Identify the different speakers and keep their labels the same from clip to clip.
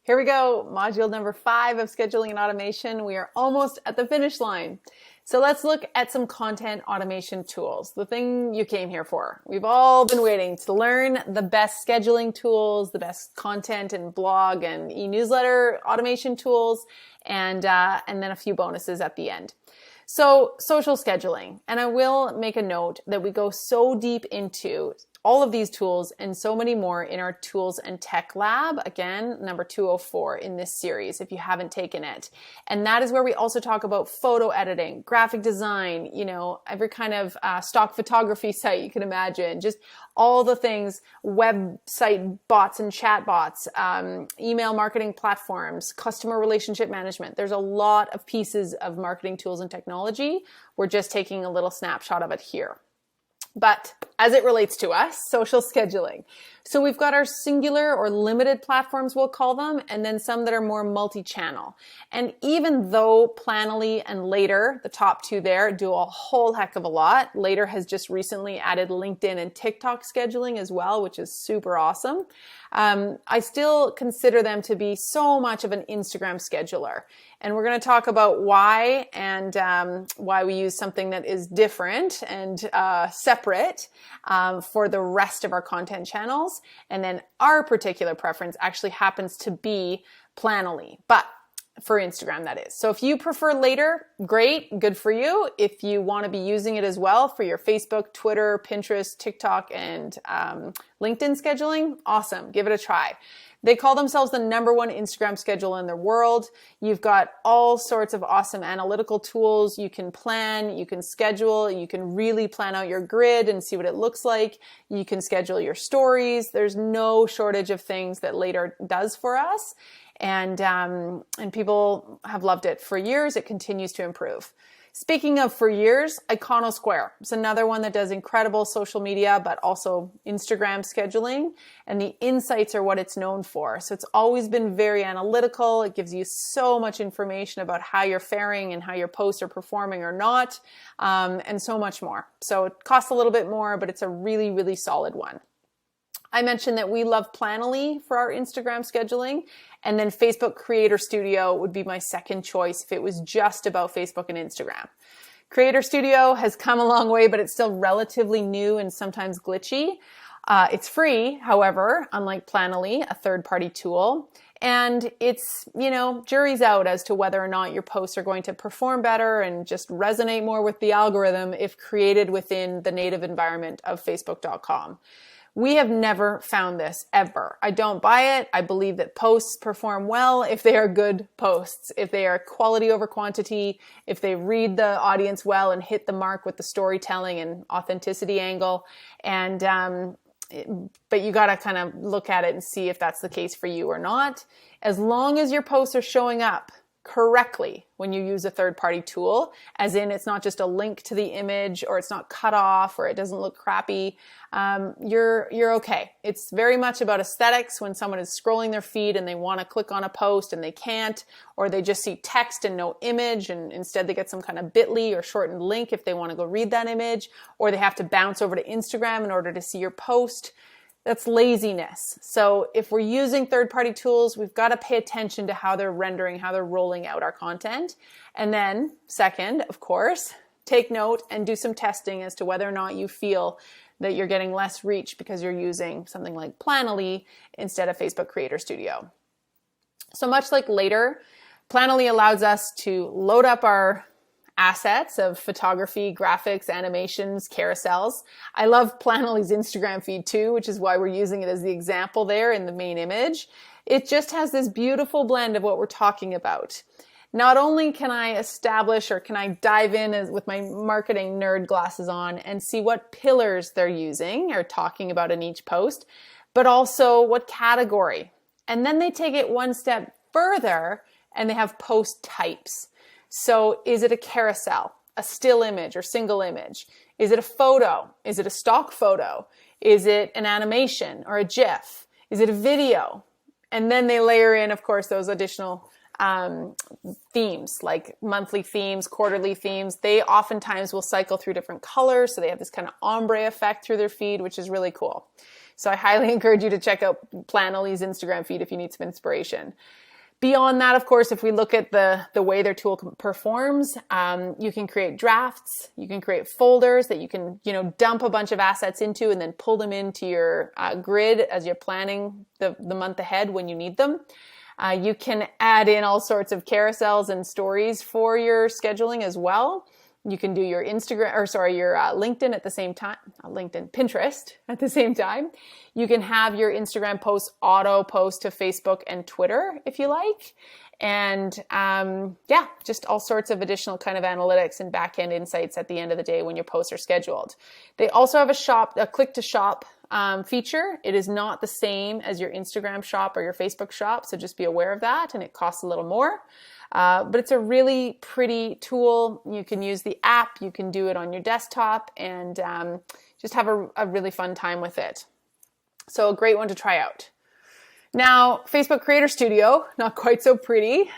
Speaker 1: Here we go, module number 5 of scheduling and automation. We are almost at the finish line. So let's look at some content automation tools, the thing you came here for. We've all been waiting to learn the best scheduling tools, the best content and blog and e-newsletter automation tools, and then a few bonuses at the end. So social scheduling, and I will make a note that we go so deep into all of these tools and so many more in our tools and tech lab, again, number 204 in this series, if you haven't taken it. And that is where we also talk about photo editing, graphic design, every kind of stock photography site you can imagine, just all the things, website bots and chat bots, email marketing platforms, customer relationship management. There's a lot of pieces of marketing tools and technology. We're just taking a little snapshot of it here. But as it relates to us, social scheduling. So we've got our singular or limited platforms, we'll call them, and then some that are more multi-channel. And even though Planoly and Later, the top two there, do a whole heck of a lot, Later has just recently added LinkedIn and TikTok scheduling as well, which is super awesome. I still consider them to be so much of an Instagram scheduler. And we're going to talk about why and why we use something that is different and separate for the rest of our content channels. And then our particular preference actually happens to be Planoly, but for Instagram, that is. So if you prefer Later, great, good for you. If you want to be using it as well for your Facebook, Twitter, Pinterest, TikTok, and LinkedIn scheduling, awesome, give it a try. They call themselves the #1 Instagram scheduler in the world. You've got all sorts of awesome analytical tools. You can plan, you can schedule, you can really plan out your grid and see what it looks like. You can schedule your stories. There's no shortage of things that Later does for us. And people have loved it for years. It continues to improve. Speaking of for years, Iconosquare. It's another one that does incredible social media, but also Instagram scheduling. And the insights are what it's known for. So it's always been very analytical. It gives you so much information about how you're faring and how your posts are performing or not, and so much more. So it costs a little bit more, but it's a really, really solid one. I mentioned that we love Planoly for our Instagram scheduling, and then Facebook Creator Studio would be my second choice if it was just about Facebook and Instagram. Creator Studio has come a long way, but it's still relatively new and sometimes glitchy. It's free, however, unlike Planoly, a third-party tool. And it's, jury's out as to whether or not your posts are going to perform better and just resonate more with the algorithm if created within the native environment of Facebook.com. We have never found this ever. I don't buy it. I believe that posts perform well if they are good posts, if they are quality over quantity, if they read the audience well and hit the mark with the storytelling and authenticity angle. And but you got to kind of look at it and see if that's the case for you or not. As long as your posts are showing up correctly when you use a third-party tool, as in it's not just a link to the image or it's not cut off or it doesn't look crappy, you're okay. It's very much about aesthetics when someone is scrolling their feed and they want to click on a post and they can't, or they just see text and no image and instead they get some kind of bit.ly or shortened link if they want to go read that image, or they have to bounce over to Instagram in order to see your post. That's laziness. So if we're using third-party tools, we've got to pay attention to how they're rendering, how they're rolling out our content. And then second, of course, take note and do some testing as to whether or not you feel that you're getting less reach because you're using something like Planoly instead of Facebook Creator Studio. So much like Later, Planoly allows us to load up our assets of photography, graphics, animations, carousels. I love Planoly's Instagram feed too, which is why we're using it as the example there in the main image. It just has this beautiful blend of what we're talking about. Not only can I establish or can I dive in with my marketing nerd glasses on and see what pillars they're using or talking about in each post, but also what category. And then they take it one step further and they have post types. So is it a carousel, a still image or single image? Is it a photo? Is it a stock photo? Is it an animation or a GIF? Is it a video? And then they layer in, of course, those additional themes, like monthly themes, quarterly themes. They oftentimes will cycle through different colors, so they have this kind of ombre effect through their feed, which is really cool. So I highly encourage you to check out Planoly's Instagram feed if you need some inspiration. Beyond that, of course, if we look at the way their tool performs, you can create drafts, you can create folders that you can, dump a bunch of assets into and then pull them into your grid as you're planning the month ahead when you need them. You can add in all sorts of carousels and stories for your scheduling as well. You can do your LinkedIn at the same time, Pinterest at the same time. You can have your Instagram posts auto post to Facebook and Twitter if you like. And just all sorts of additional kind of analytics and back-end insights at the end of the day when your posts are scheduled. They also have a click to shop feature. It is not the same as your Instagram shop or your Facebook shop, so just be aware of that, and it costs a little more. But it's a really pretty tool. You can use the app, you can do it on your desktop, and just have a really fun time with it. So a great one to try out. Now, Facebook Creator Studio, not quite so pretty.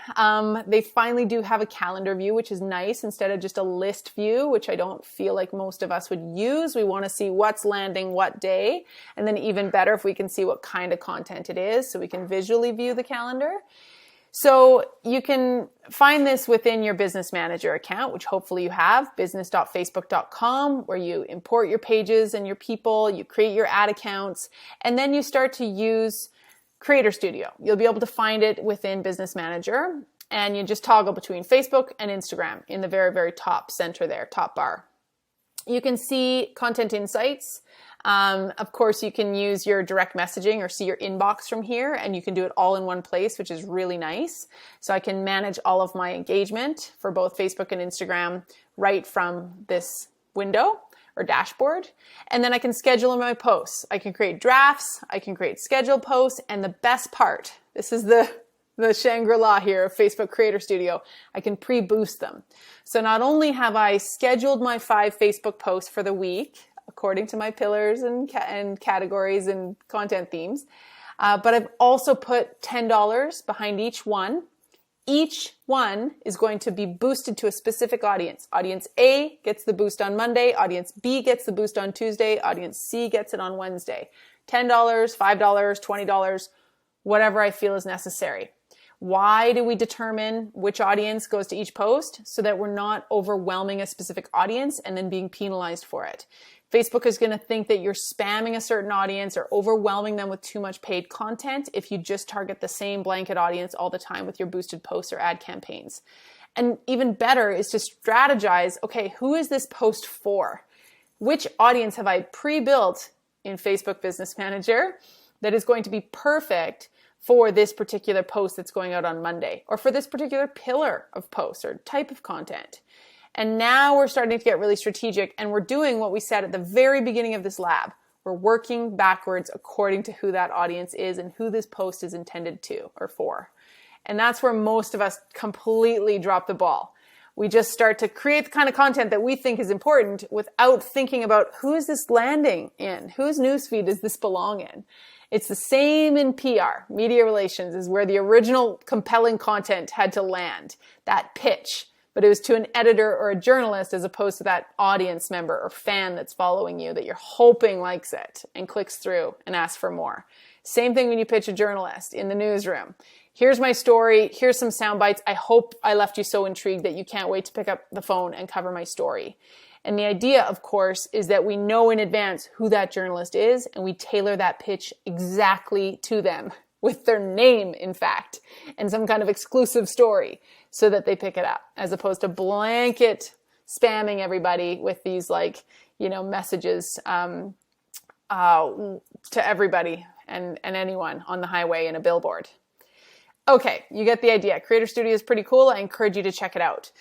Speaker 1: They finally do have a calendar view, which is nice, instead of just a list view, which I don't feel like most of us would use. We want to see what's landing what day, and then even better if we can see what kind of content it is, so we can visually view the calendar. So you can find this within your Business Manager account, which hopefully you have, business.facebook.com, where you import your pages and your people, you create your ad accounts, and then you start to use Creator Studio. You'll be able to find it within Business Manager, and you just toggle between Facebook and Instagram in the very, very top center there, top bar. You can see content insights. Of course, you can use your direct messaging or see your inbox from here, and you can do it all in one place, which is really nice. So I can manage all of my engagement for both Facebook and Instagram right from this window or dashboard. And then I can schedule my posts. I can create drafts, I can create scheduled posts, and the best part, this is the Shangri-La here of Facebook Creator Studio, I can pre-boost them. So not only have I scheduled my 5 Facebook posts for the week, according to my pillars and categories and content themes, but I've also put $10 behind each one. Each one is going to be boosted to a specific audience. Audience A gets the boost on Monday. Audience B gets the boost on Tuesday. Audience C gets it on Wednesday. $10, $5, $20, whatever I feel is necessary. Why do we determine which audience goes to each post? So that we're not overwhelming a specific audience and then being penalized for it. Facebook is going to think that you're spamming a certain audience or overwhelming them with too much paid content if you just target the same blanket audience all the time with your boosted posts or ad campaigns. And even better is to strategize, okay, who is this post for? Which audience have I pre-built in Facebook Business Manager that is going to be perfect for this particular post that's going out on Monday, or for this particular pillar of posts or type of content? And now we're starting to get really strategic, and we're doing what we said at the very beginning of this lab. We're working backwards according to who that audience is and who this post is intended to or for. And that's where most of us completely drop the ball. We just start to create the kind of content that we think is important without thinking about who is this landing in? Whose newsfeed does this belong in? It's the same in PR. Media relations is where the original compelling content had to land, that pitch. But it was to an editor or a journalist as opposed to that audience member or fan that's following you that you're hoping likes it and clicks through and asks for more. Same thing when you pitch a journalist in the newsroom. Here's my story. Here's some sound bites. I hope I left you so intrigued that you can't wait to pick up the phone and cover my story. And the idea, of course, is that we know in advance who that journalist is, and we tailor that pitch exactly to them, with their name, in fact, and some kind of exclusive story so that they pick it up, as opposed to blanket spamming everybody with these messages to everybody and anyone on the highway in a billboard. Okay, you get the idea. Creator Studio is pretty cool. I encourage you to check it out.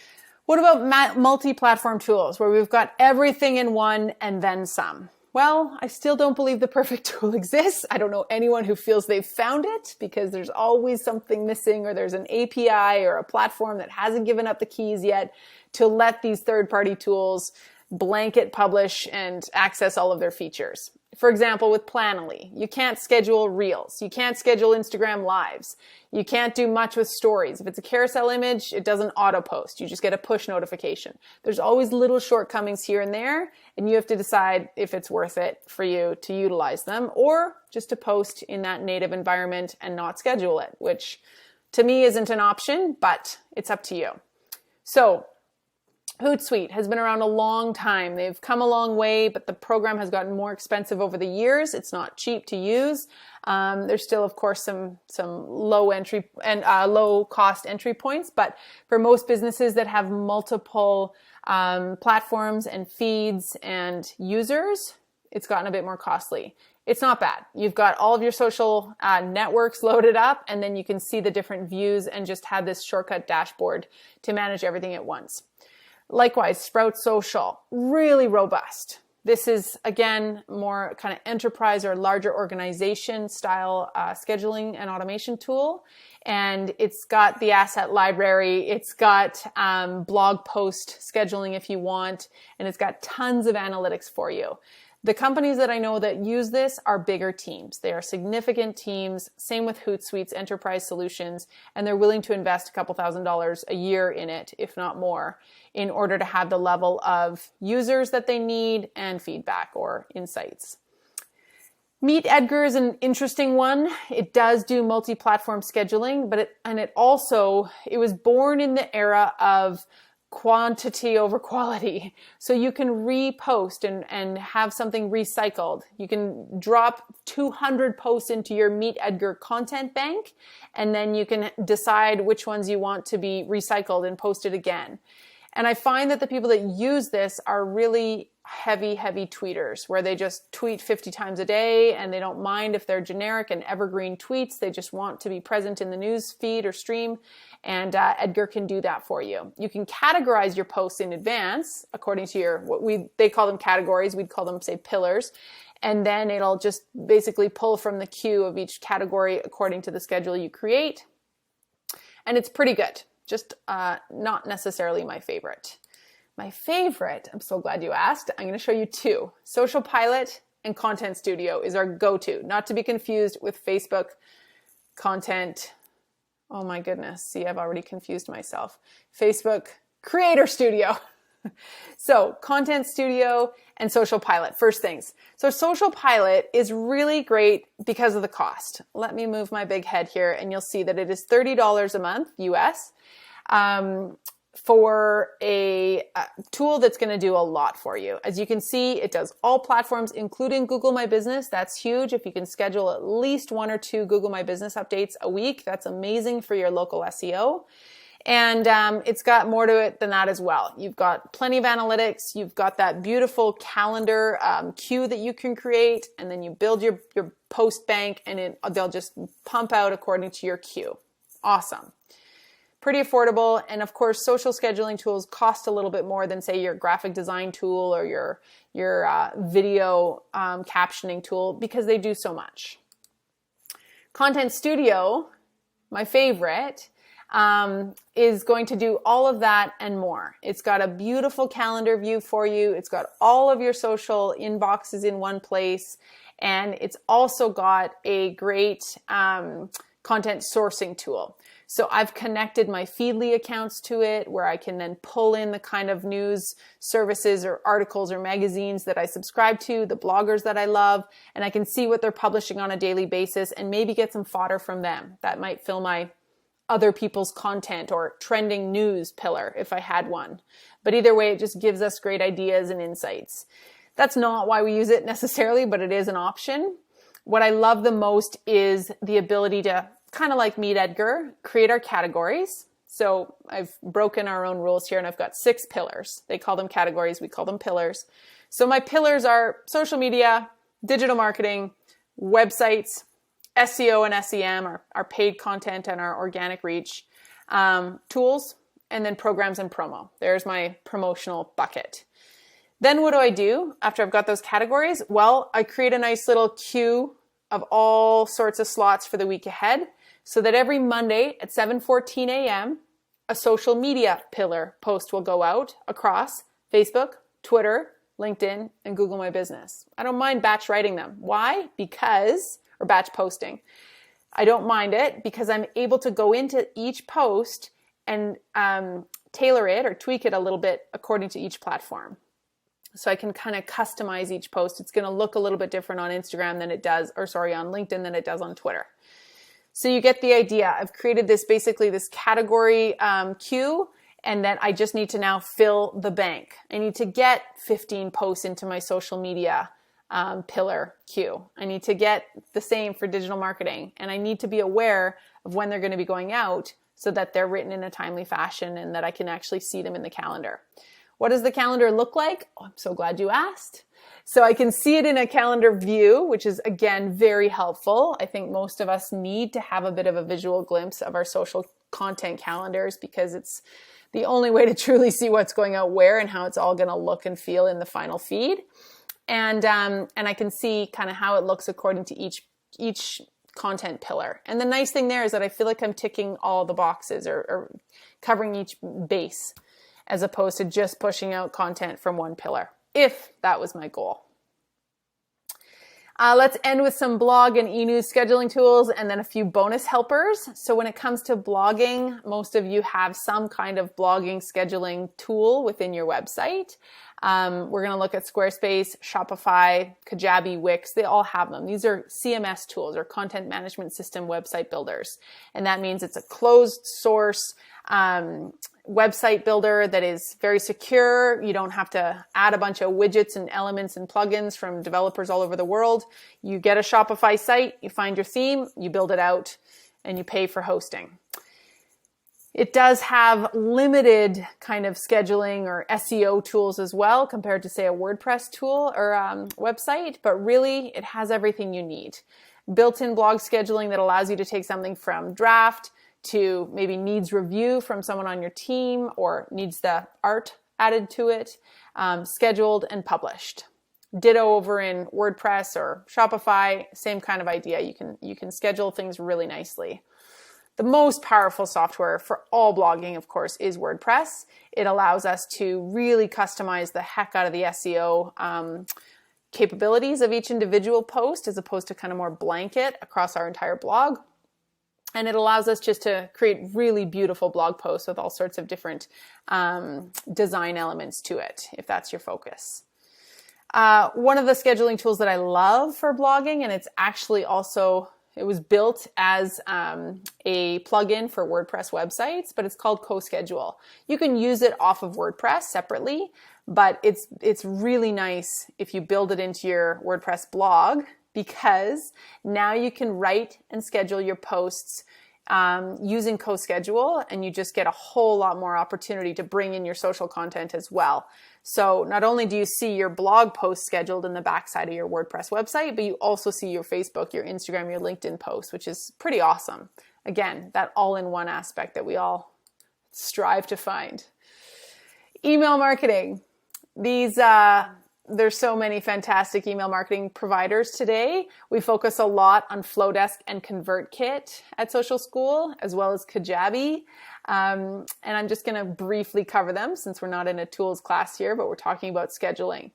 Speaker 1: What about multi-platform tools where we've got everything in one and then some? Well, I still don't believe the perfect tool exists. I don't know anyone who feels they've found it, because there's always something missing, or there's an API or a platform that hasn't given up the keys yet to let these third-party tools blanket publish and access all of their features. For example, with Planoly, you can't schedule reels. You can't schedule Instagram lives. You can't do much with stories. If it's a carousel image, it doesn't auto post. You just get a push notification. There's always little shortcomings here and there, and you have to decide if it's worth it for you to utilize them or just to post in that native environment and not schedule it, which to me isn't an option, but it's up to you. So Hootsuite has been around a long time. They've come a long way, but the program has gotten more expensive over the years. It's not cheap to use. There's still, of course, some low entry and low cost entry points, but for most businesses that have multiple platforms and feeds and users, it's gotten a bit more costly. It's not bad. You've got all of your social networks loaded up, and then you can see the different views and just have this shortcut dashboard to manage everything at once. Likewise, Sprout Social, really robust. This is, again, more kind of enterprise or larger organization style scheduling and automation tool. And it's got the asset library. It's got blog post scheduling if you want, and it's got tons of analytics for you. The companies that I know that use this are bigger teams. They are significant teams. Same with Hootsuite's enterprise solutions, and they're willing to invest a couple $1,000s a year in it, if not more, in order to have the level of users that they need and feedback or insights. Meet Edgar is an interesting one. It does do multi-platform scheduling, but it was born in the era of quantity over quality. So you can repost and have something recycled. You can drop 200 posts into your Meet Edgar content bank, and then you can decide which ones you want to be recycled and posted again. And I find that the people that use this are really heavy tweeters, where they just tweet 50 times a day and they don't mind if they're generic and evergreen tweets. They just want to be present in the news feed or stream. And Edgar can do that for you. You can categorize your posts in advance according to they call them categories. We'd call them, say, pillars. And then it'll just basically pull from the queue of each category according to the schedule you create. And it's pretty good. Just not necessarily my favorite. My favorite, I'm so glad you asked. I'm going to show you two. Social Pilot and Content Studio is our go-to, not to be confused with Facebook content. Oh my goodness. See, I've already confused myself. Facebook Creator Studio. So Content Studio and Social Pilot, first things. So Social Pilot is really great because of the cost. Let me move my big head here and you'll see that it is $30 a month US for a tool that's going to do a lot for you. As you can see, it does all platforms, including Google My Business. That's huge. If you can schedule at least 1 or 2 Google My Business updates a week, that's amazing for your local SEO. And it's got more to it than that as well. You've got plenty of analytics. You've got that beautiful calendar queue that you can create, and then you build your post bank, and they'll just pump out according to your queue. Awesome. Pretty affordable. And of course, social scheduling tools cost a little bit more than, say, your graphic design tool or your video captioning tool, because they do so much. Content Studio, my favorite, is going to do all of that and more. It's got a beautiful calendar view for you. It's got all of your social inboxes in one place. And it's also got a great content sourcing tool. So I've connected my Feedly accounts to it, where I can then pull in the kind of news services or articles or magazines that I subscribe to, the bloggers that I love, and I can see what they're publishing on a daily basis and maybe get some fodder from them. That might fill my other people's content or trending news pillar if I had one. But either way, it just gives us great ideas and insights. That's not why we use it necessarily, but it is an option. What I love the most is the ability to, kind of like Meet Edgar, create our categories. So I've broken our own rules here, and I've got 6 pillars. They call them categories. We call them pillars. So my pillars are social media, digital marketing, websites, SEO and SEM, our paid content and our organic reach, tools, and then programs and promo. There's my promotional bucket. Then what do I do after I've got those categories? Well, I create a nice little queue of all sorts of slots for the week ahead, so that every Monday at 7:14 a.m., a social media pillar post will go out across Facebook, Twitter, LinkedIn, and Google My Business. I don't mind batch writing them. Why? Or batch posting. I don't mind it because I'm able to go into each post and tailor it or tweak it a little bit according to each platform. So I can kind of customize each post. It's going to look a little bit different on Instagram than it does, on LinkedIn than it does on Twitter. So you get the idea. I've created this category queue, and then I just need to now fill the bank. I need to get 15 posts into my social media pillar queue. I need to get the same for digital marketing, and I need to be aware of when they're going to be going out so that they're written in a timely fashion and that I can actually see them in the calendar. What does the calendar look like? Oh, I'm so glad you asked. So I can see it in a calendar view, which is, again, very helpful. I think most of us need to have a bit of a visual glimpse of our social content calendars because it's the only way to truly see what's going out where and how it's all going to look and feel in the final feed. And I can see kind of how it looks according to each content pillar. And the nice thing there is that I feel like I'm ticking all the boxes or covering each base, as opposed to just pushing out content from one pillar, if that was my goal. Let's end with some blog and e-news scheduling tools and then a few bonus helpers. So when it comes to blogging, most of you have some kind of blogging scheduling tool within your website. We're going to look at Squarespace, Shopify, Kajabi, Wix. They all have them. These are CMS tools or content management system website builders. And that means it's a closed source website builder that is very secure. You don't have to add a bunch of widgets and elements and plugins from developers all over the world. You get a Shopify site, you find your theme, you build it out, and you pay for hosting. It does have limited kind of scheduling or SEO tools as well compared to, say, a WordPress tool or website, but really it has everything you need. Built-in blog scheduling that allows you to take something from draft to maybe needs review from someone on your team or needs the art added to it, scheduled and published. Ditto over in WordPress or Shopify, same kind of idea. You can schedule things really nicely. The most powerful software for all blogging, of course, is WordPress. It allows us to really customize the heck out of the SEO capabilities of each individual post as opposed to kind of more blanket across our entire blog. And it allows us just to create really beautiful blog posts with all sorts of different design elements to it, if that's your focus. One of the scheduling tools that I love for blogging, and it was built as a plugin for WordPress websites, but it's called CoSchedule. You can use it off of WordPress separately, but it's really nice if you build it into your WordPress blog, because now you can write and schedule your posts using CoSchedule, and you just get a whole lot more opportunity to bring in your social content as well. So not only do you see your blog post scheduled in the backside of your WordPress website, but you also see your Facebook, your Instagram, your LinkedIn posts, which is pretty awesome. Again, that all-in-one aspect that we all strive to find. Email marketing. There's so many fantastic email marketing providers today. We focus a lot on Flowdesk and ConvertKit at Social School, as well as Kajabi. And I'm just going to briefly cover them since we're not in a tools class here, but we're talking about scheduling.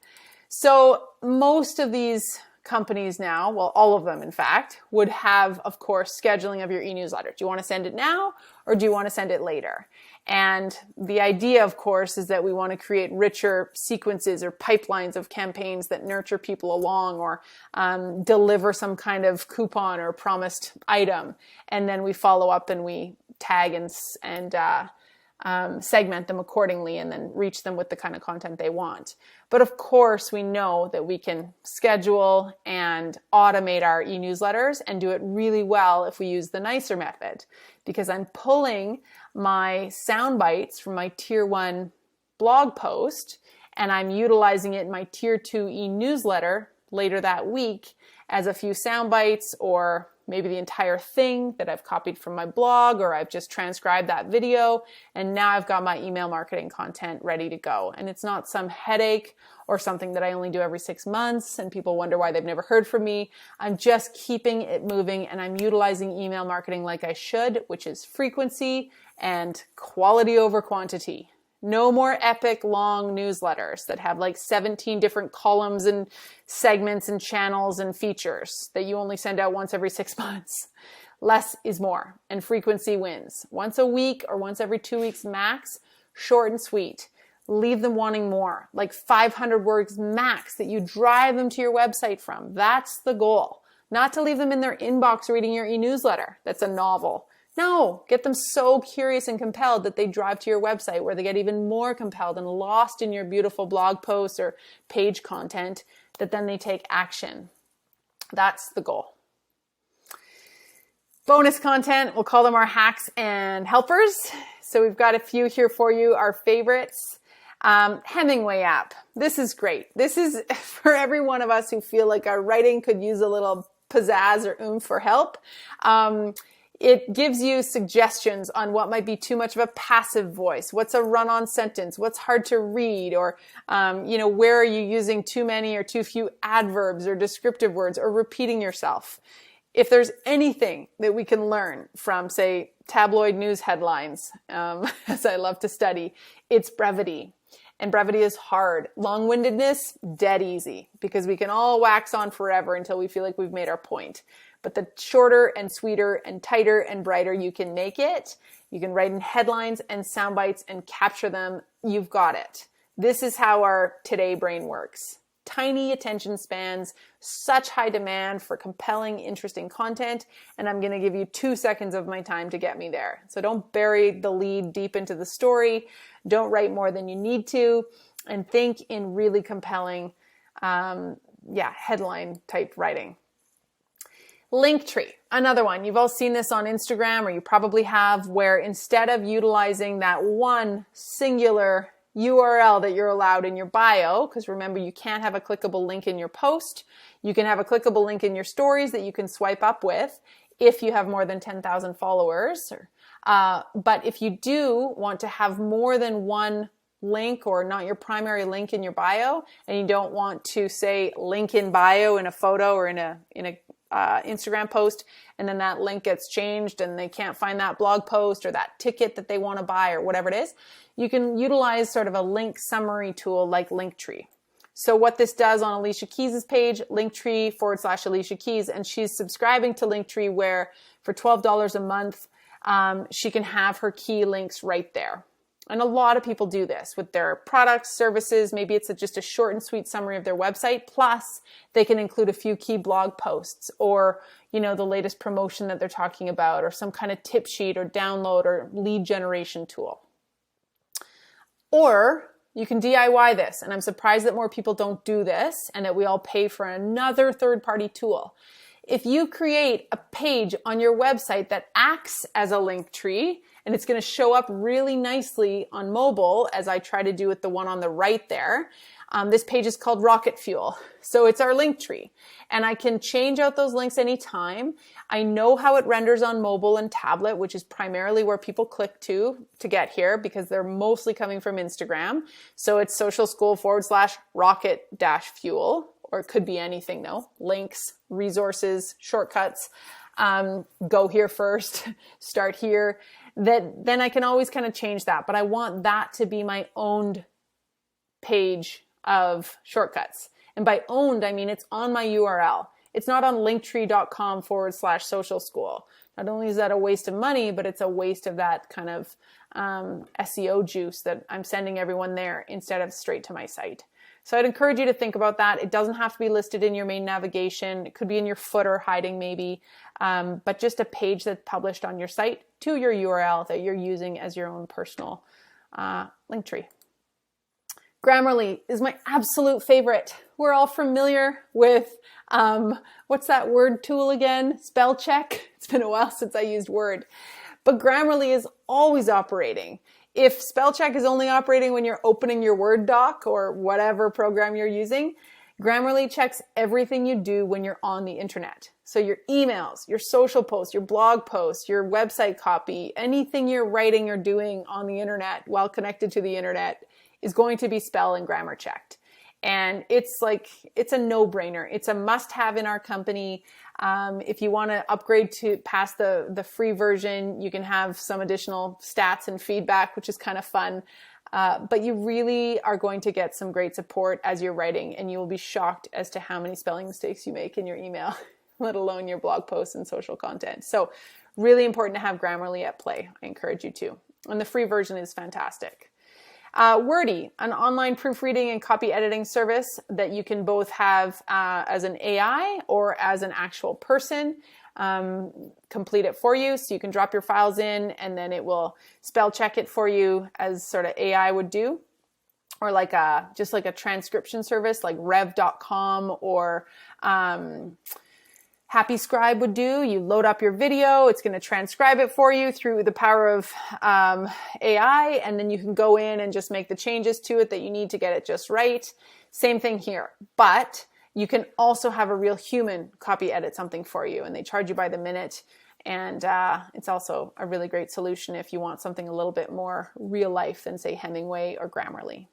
Speaker 1: So most of these companies now, well, all of them, in fact, would have, of course, scheduling of your e-newsletter. Do you want to send it now or do you want to send it later? And the idea, of course, is that we want to create richer sequences or pipelines of campaigns that nurture people along or deliver some kind of coupon or promised item. And then we follow up and we tag and segment them accordingly and then reach them with the kind of content they want. But of course, we know that we can schedule and automate our e-newsletters and do it really well if we use the nicer method, because I'm pulling my sound bites from my tier 1 blog post and I'm utilizing it in my tier 2 e-newsletter later that week as a few sound bites, or maybe the entire thing that I've copied from my blog, or I've just transcribed that video, and now I've got my email marketing content ready to go. And it's not some headache or something that I only do every 6 months and people wonder why they've never heard from me. I'm just keeping it moving and I'm utilizing email marketing like I should, which is frequency and quality over quantity. No more epic long newsletters that have like 17 different columns and segments and channels and features that you only send out once every 6 months. Less is more, and frequency wins. Once a week or once every 2 weeks max, short and sweet. Leave them wanting more, like 500 words max that you drive them to your website from. That's the goal. Not to leave them in their inbox reading your e-newsletter. That's a novel. No, get them so curious and compelled that they drive to your website, where they get even more compelled and lost in your beautiful blog posts or page content, that then they take action. That's the goal. Bonus content, we'll call them our hacks and helpers. So we've got a few here for you, our favorites. Hemingway app. This is great. This is for every one of us who feel like our writing could use a little pizzazz or oomph for help. It gives you suggestions on what might be too much of a passive voice, what's a run-on sentence, what's hard to read, or, where are you using too many or too few adverbs or descriptive words, or repeating yourself. If there's anything that we can learn from, say, tabloid news headlines, as I love to study, it's brevity. And brevity is hard. Long-windedness, dead easy, because we can all wax on forever until we feel like we've made our point. But the shorter and sweeter and tighter and brighter you can make it, you can write in headlines and sound bites and capture them, you've got it. This is how our today brain works. Tiny attention spans, such high demand for compelling, interesting content, and I'm going to give you 2 seconds of my time to get me there. So don't bury the lead deep into the story. Don't write more than you need to, and think in really compelling, headline type writing. Linktree, another one. You've all seen this on Instagram, or you probably have, where instead of utilizing that one singular URL that you're allowed in your bio, because remember, you can't have a clickable link in your post. You can have a clickable link in your stories that you can swipe up with if you have more than 10,000 followers. But if you do want to have more than one link, or not your primary link in your bio, and you don't want to say link in bio in a photo or in a Instagram post, and then that link gets changed and they can't find that blog post or that ticket that they want to buy or whatever it is, you can utilize sort of a link summary tool like Linktree. So what this does on Alicia Keys' page, Linktree/Alicia Keys, and she's subscribing to Linktree, where for $12 a month, she can have her key links right there. And a lot of people do this with their products, services. Maybe it's just a short and sweet summary of their website. Plus, they can include a few key blog posts, or, the latest promotion that they're talking about, or some kind of tip sheet or download or lead generation tool. Or you can DIY this. And I'm surprised that more people don't do this, and that we all pay for another third-party tool. If you create a page on your website that acts as a link tree, and it's going to show up really nicely on mobile, as I try to do with the one on the right there. This page is called Rocket Fuel. So it's our link tree. And I can change out those links anytime. I know how it renders on mobile and tablet, which is primarily where people click to get here, because they're mostly coming from Instagram. So it's socialschool/rocket-fuel, or it could be anything though. Links, resources, shortcuts. Go here first, start here. Then I can always kind of change that, but I want that to be my owned page of shortcuts. And by owned, I mean it's on my URL. It's not on linktree.com/social school. Not only is that a waste of money, but it's a waste of that kind of SEO juice that I'm sending everyone there instead of straight to my site. So I'd encourage you to think about that. It doesn't have to be listed in your main navigation. It could be in your footer hiding maybe, but just a page that's published on your site to your URL that you're using as your own personal link tree. Grammarly is my absolute favorite. We're all familiar with, what's that word tool again? Spell check. It's been a while since I used Word. But Grammarly is always operating. If spell check is only operating when you're opening your Word doc or whatever program you're using, Grammarly checks everything you do when you're on the internet. So your emails, your social posts, your blog posts, your website copy, anything you're writing or doing on the internet while connected to the internet is going to be spell and grammar checked. And it's a no-brainer. It's a must-have in our company. If you want to upgrade to past the free version, you can have some additional stats and feedback, which is kind of fun. But you really are going to get some great support as you're writing, and you will be shocked as to how many spelling mistakes you make in your email, let alone your blog posts and social content. So really important to have Grammarly at play. I encourage you to. And the free version is fantastic. Wordy, an online proofreading and copy editing service that you can both have as an AI or as an actual person complete it for you. So you can drop your files in and then it will spell check it for you as sort of AI would do. Or like just like a transcription service like rev.com or Happy Scribe would do. You load up your video, it's going to transcribe it for you through the power of AI, and then you can go in and just make the changes to it that you need to get it just right. Same thing here, but you can also have a real human copy edit something for you, and they charge you by the minute. And it's also a really great solution if you want something a little bit more real life than, say, Hemingway or Grammarly.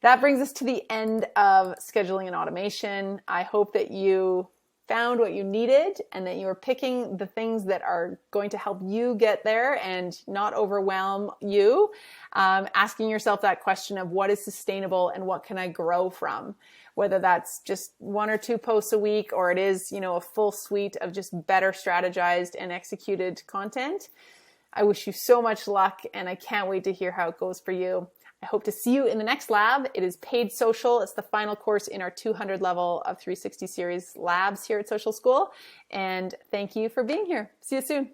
Speaker 1: That brings us to the end of scheduling and automation. I hope that you found what you needed and that you are picking the things that are going to help you get there and not overwhelm you. Asking yourself that question of what is sustainable and what can I grow from? Whether that's just 1 or 2 posts a week or it is, a full suite of just better strategized and executed content. I wish you so much luck and I can't wait to hear how it goes for you. I hope to see you in the next lab. It is paid social. It's the final course in our 200 level of 360 series labs here at Social School. And thank you for being here. See you soon.